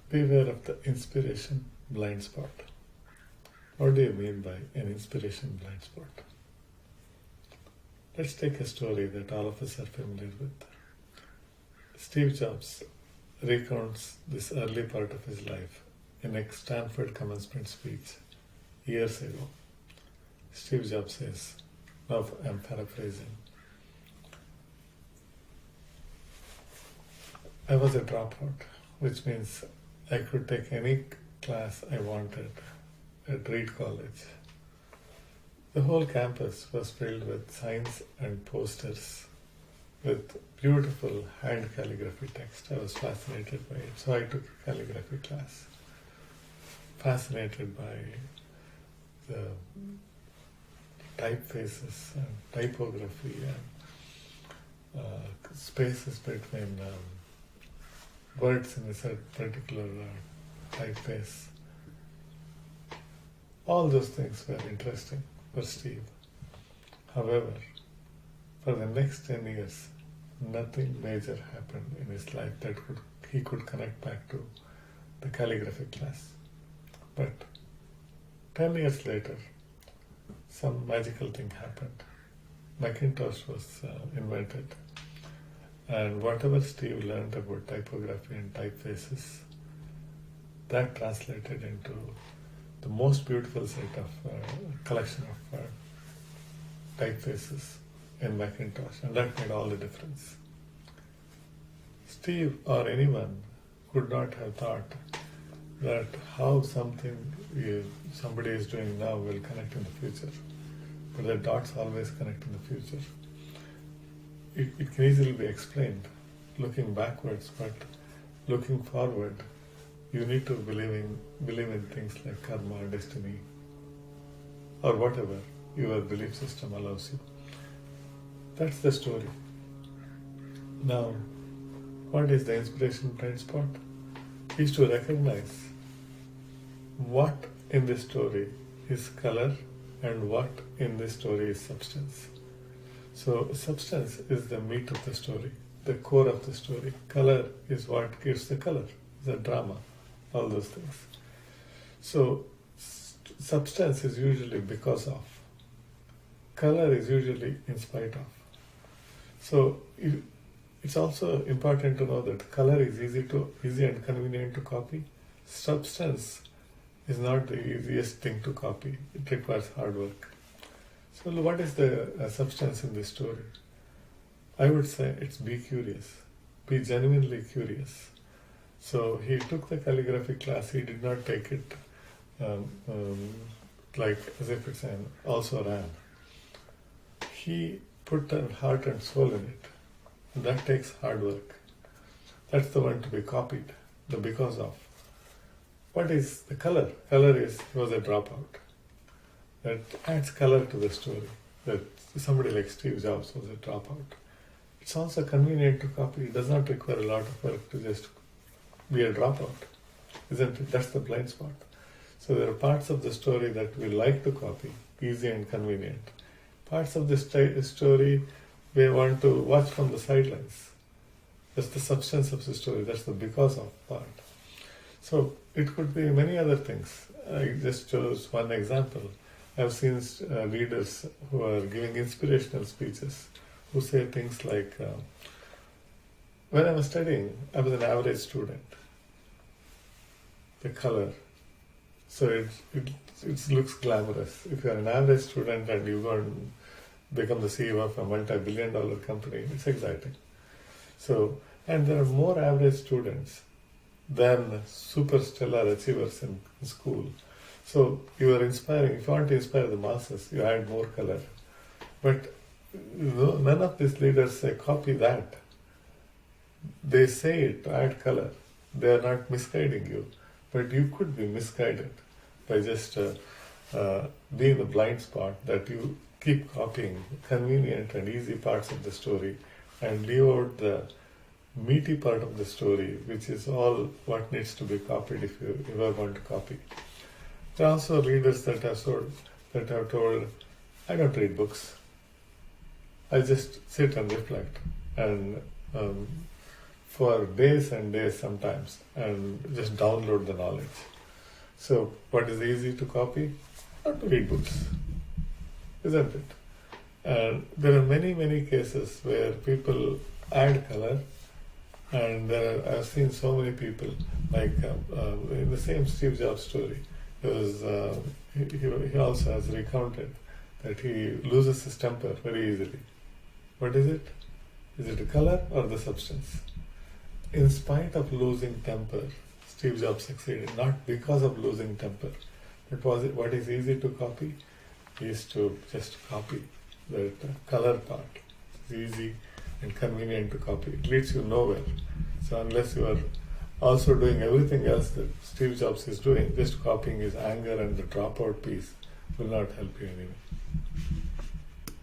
Beware of the inspiration blind spot. What do you mean by an inspiration blind spot? Let's take a story that all of us are familiar with. Steve Jobs recounts this early part of his life in a Stanford commencement speech years ago. Steve Jobs says, now I'm paraphrasing, I was a dropout, which means I could take any class I wanted at Reed College. The whole campus was filled with signs and posters with beautiful hand calligraphy text. I was fascinated by it, so I took a calligraphy class. Fascinated by the typefaces and typography and spaces between words in a particular typeface. All those things were interesting for Steve. However, for the next 10 years, nothing major happened in his life that he could connect back to the calligraphy class. But 10 years later, some magical thing happened. Macintosh was invented, and whatever Steve learned about typography and typefaces, that translated into the most beautiful set of collection of typefaces in Macintosh, and that made all the difference. Steve or anyone could not have thought that how somebody is doing now will connect in the future, but the dots always connect in the future. It can easily be explained looking backwards, but looking forward, you need to believe in things like karma, destiny, or whatever your belief system allows you. That's the story. Now, what is the inspiration blind spot? Is to recognize what in this story is color and what in this story is substance. So substance is the meat of the story, the core of the story. Color is what gives the color, the drama, all those things. So substance is usually because of. Color is usually in spite of. So it's also important to know that color is easy and convenient to copy. Substance is not the easiest thing to copy. It requires hard work. So what is the substance in this story? I would say it's be curious. Be genuinely curious. So he took the calligraphy class. He did not take it like as if it's an also ran. He put an heart and soul in it. And that takes hard work. That's the one to be copied, the because of. What is the color? Color was a dropout. That adds color to the story. That somebody like Steve Jobs was a dropout. It's also convenient to copy. It does not require a lot of work to just be a dropout, isn't it? That's the blind spot. So there are parts of the story that we like to copy, easy and convenient. Parts of the story we want to watch from the sidelines. That's the substance of the story. That's the because of part. So it could be many other things. I just chose one example. I've seen leaders who are giving inspirational speeches who say things like, when I was studying, I was an average student. The color. So it looks glamorous. If you're an average student and you go and become the CEO of a multi-billion-dollar company, it's exciting. So, and there are more average students than super stellar achievers in school. So you are inspiring. If you want to inspire the masses, you add more color. But none of these leaders say copy that. They say it to add color. They are not misguiding you. But you could be misguided by just being the blind spot that you keep copying convenient and easy parts of the story and leave out the meaty part of the story, which is all what needs to be copied if you ever want to copy. There are also leaders that have told, I don't read books. I just sit and reflect and for days and days sometimes and just download the knowledge. So what is easy to copy? Not to read books, isn't it? And there are many cases where people add color, and I've seen so many people, like in the same Steve Jobs story, he also has recounted that he loses his temper very easily. What is it? Is it the color or the substance? In spite of losing temper, Steve Jobs succeeded, not because of losing temper. But what is easy to copy is to just copy the color part. It's easy and convenient to copy. It leads you nowhere. So unless you are also doing everything else that Steve Jobs is doing, just copying his anger and the dropout piece will not help you anyway.